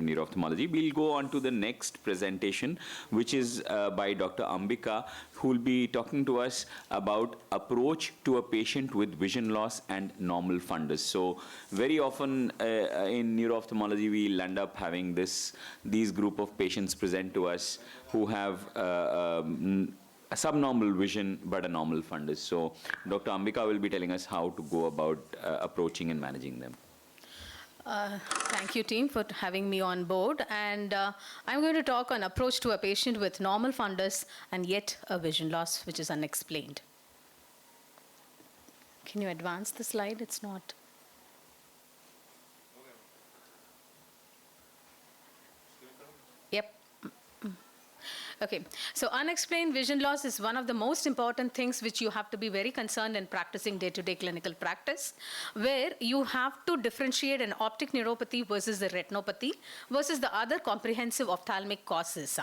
Neuro-Ophthalmology. We'll go on to the next presentation, which is by Dr. AMBIKA, who will be talking to us about approach to a patient with vision loss and normal fundus. So very often in neuro-ophthalmology, we'll end up having these group of patients present to us who have a subnormal vision but a normal fundus. So Dr. AMBIKA will be telling us how to go about approaching and managing them. Thank you, team, for having me on board. And I'm going to talk on approach to a patient with normal fundus and yet a vision loss which is unexplained. Can you advance the slide? It's not. Yep. Okay, so unexplained vision loss is one of the most important things which you have to be very concerned in practicing day-to-day clinical practice, where you have to differentiate an optic neuropathy versus the retinopathy versus the other comprehensive ophthalmic causes.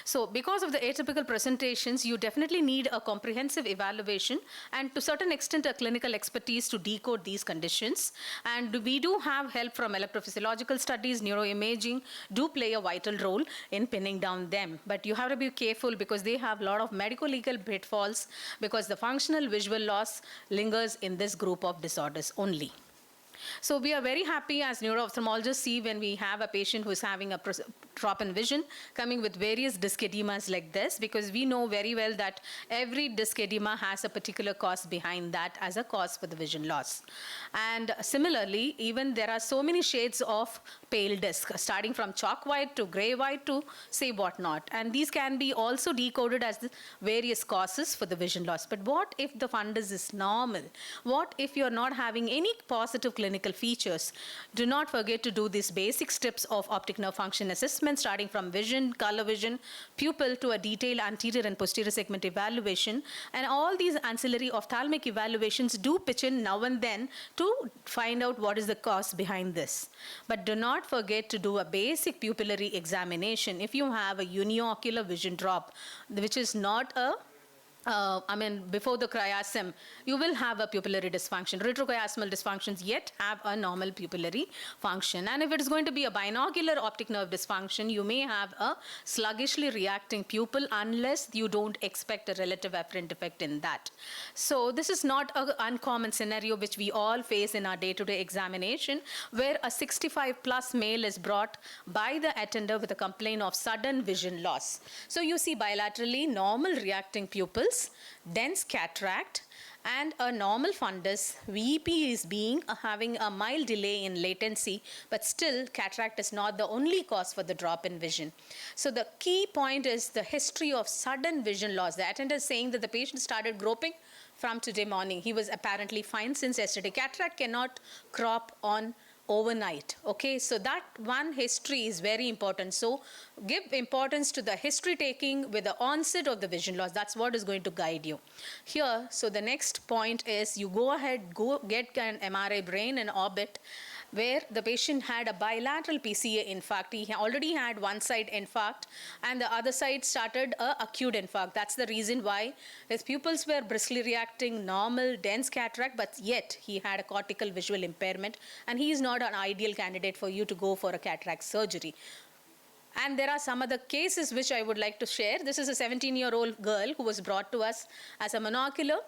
So because of the atypical presentations, you definitely need a comprehensive evaluation and to a certain extent a clinical expertise to decode these conditions. And we do have help from electrophysiological studies, neuroimaging do play a vital role in pinning down them. But you have to be careful because they have a lot of medico-legal pitfalls because the functional visual loss lingers in this group of disorders only. So we are very happy as neuro-ophthalmologists see when we have a patient who is having a drop in vision coming with various disc edemas like this, because we know very well that every disc edema has a particular cause behind that as a cause for the vision loss. And similarly, even there are so many shades of pale disc, starting from chalk white to gray white to say whatnot. And these can be also decoded as the various causes for the vision loss. But what if the fundus is normal? What if you're not having any positive clinical features? Do not forget to do these basic steps of optic nerve function assessment, starting from vision, color vision, pupil to a detailed anterior and posterior segment evaluation. And all these ancillary ophthalmic evaluations do pitch in now and then to find out what is the cause behind this. But do not forget to do a basic pupillary examination if you have a uniocular vision drop, which is not a before the chiasm, you will have a pupillary dysfunction. Retrochiasmal dysfunctions yet have a normal pupillary function. And if it is going to be a binocular optic nerve dysfunction, you may have a sluggishly reacting pupil unless you don't expect a relative afferent effect in that. So this is not an uncommon scenario which we all face in our day-to-day examination, where a 65+ male is brought by the attender with a complaint of sudden vision loss. So you see bilaterally normal reacting pupils, dense cataract, and a normal fundus. VEP is having a mild delay in latency, but still cataract is not the only cause for the drop in vision. So the key point is the history of sudden vision loss. The attendant is saying that the patient started groping from today morning. He was apparently fine since yesterday. Cataract cannot crop on overnight. Okay, so that one history is very important. So give importance to the history taking with the onset of the vision loss. That's what is going to guide you here. So the next point is you go ahead, go get an MRI brain and orbit, where the patient had a bilateral PCA infarct. He already had one side infarct and the other side started a acute infarct. That's the reason why his pupils were briskly reacting, normal, dense cataract, but yet he had a cortical visual impairment and he is not an ideal candidate for you to go for a cataract surgery. And there are some other cases which I would like to share. This is a 17-year-old girl who was brought to us as a monocular,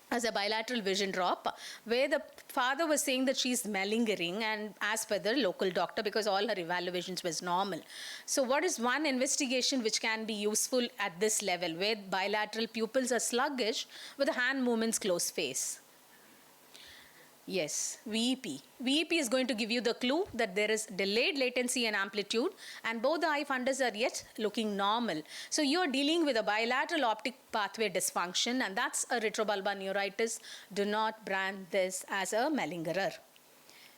as a bilateral vision drop, where the father was saying that she's malingering, and as per the local doctor, because all her evaluations was normal. So what is one investigation which can be useful at this level, where bilateral pupils are sluggish with the hand movements close face? Yes, VEP. VEP is going to give you the clue that there is delayed latency and amplitude, and both the eye fundus are yet looking normal. So you're dealing with a bilateral optic pathway dysfunction, and that's a retrobulbar neuritis. Do not brand this as a malingerer.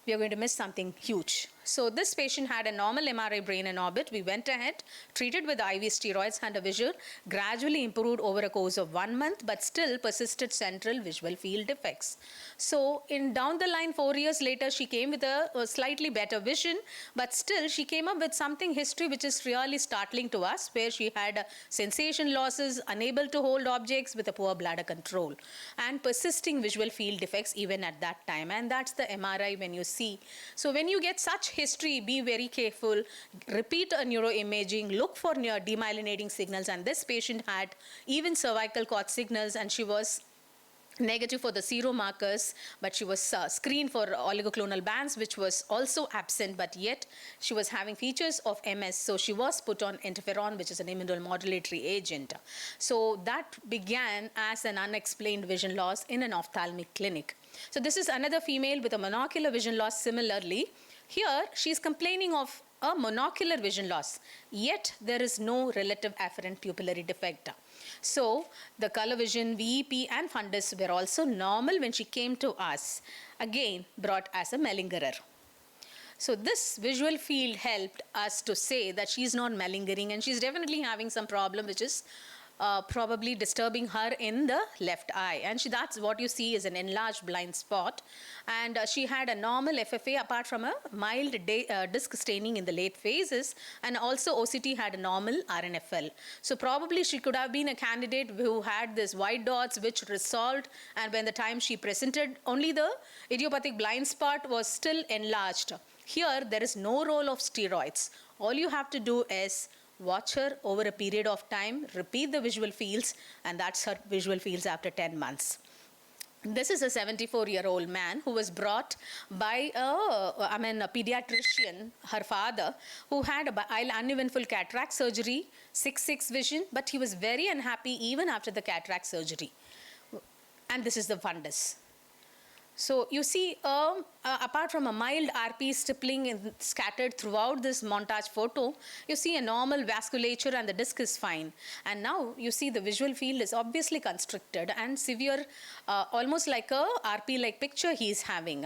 We are going to miss something huge. So this patient had a normal MRI brain in orbit. We went ahead, treated with IV steroids, and a vision gradually improved over a course of 1 month, but still persisted central visual field defects. So in down the line, 4 years later, she came with a slightly better vision, but still she came up with something history which is really startling to us, where she had sensation losses, unable to hold objects with a poor bladder control, and persisting visual field defects even at that time. And that's the MRI when you see. So when you get such history, be very careful, repeat a neuroimaging, look for demyelinating signals, and this patient had even cervical cord signals, and she was negative for the seromarkers, but she was screened for oligoclonal bands, which was also absent, but yet she was having features of MS, so she was put on interferon, which is an immunomodulatory agent. So that began as an unexplained vision loss in an ophthalmic clinic. So this is another female with a monocular vision loss similarly. Here, she's complaining of a monocular vision loss, yet there is no relative afferent pupillary defect. So the color vision, VEP and fundus were also normal when she came to us, again brought as a malingerer. So this visual field helped us to say that she's not malingering and she's definitely having some problem which is probably disturbing her in the left eye. And that's what you see is an enlarged blind spot. And she had a normal FFA apart from a mild disc staining in the late phases. And also OCT had a normal RNFL. So probably she could have been a candidate who had this white dots which resolved. And when the time she presented, only the idiopathic blind spot was still enlarged. Here, there is no role of steroids. All you have to do is watch her over a period of time, repeat the visual fields, and that's her visual fields after 10 months. This is a 74-year-old man who was brought by a pediatrician, her father, who had uneventful cataract surgery, 6/6 vision, but he was very unhappy even after the cataract surgery. And this is the fundus. So you see, apart from a mild RP stippling scattered throughout this montage photo, you see a normal vasculature and the disc is fine. And now you see the visual field is obviously constricted and severe, almost like a RP-like picture he is having.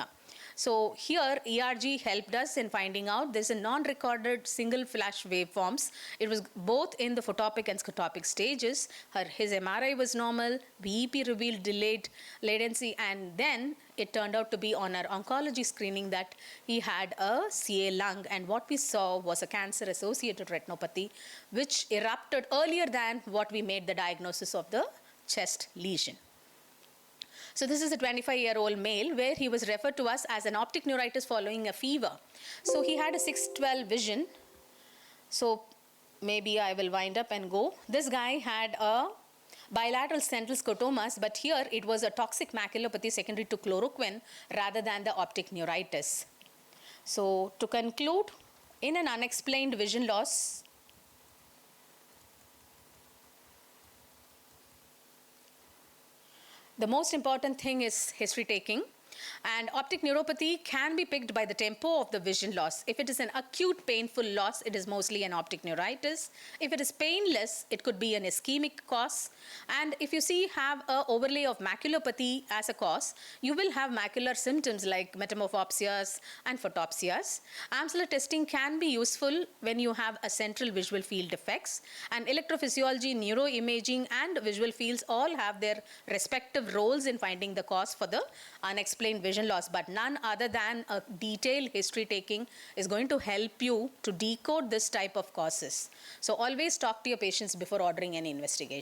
So here ERG helped us in finding out there's a non-recorded single flash waveforms. It was both in the photopic and scotopic stages. His MRI was normal, VEP revealed delayed latency, and then it turned out to be on our oncology screening that he had a CA lung, and what we saw was a cancer-associated retinopathy which erupted earlier than what we made the diagnosis of the chest lesion. So this is a 25-year-old male where he was referred to us as an optic neuritis following a fever. So he had a 6/12 vision. So maybe I will wind up and go. This guy had a bilateral central scotomas, but here it was a toxic maculopathy secondary to chloroquine rather than the optic neuritis. So to conclude, in an unexplained vision loss, the most important thing is history taking. And optic neuropathy can be picked by the tempo of the vision loss. If it is an acute painful loss, it is mostly an optic neuritis. If it is painless, it could be an ischemic cause. And if you have an overlay of maculopathy as a cause, you will have macular symptoms like metamorphopsias and photopsias. Amsler testing can be useful when you have a central visual field defects. And electrophysiology, neuroimaging, and visual fields all have their respective roles in finding the cause for the unexplained vision loss, but none other than a detailed history taking is going to help you to decode this type of causes. So always talk to your patients before ordering any investigation.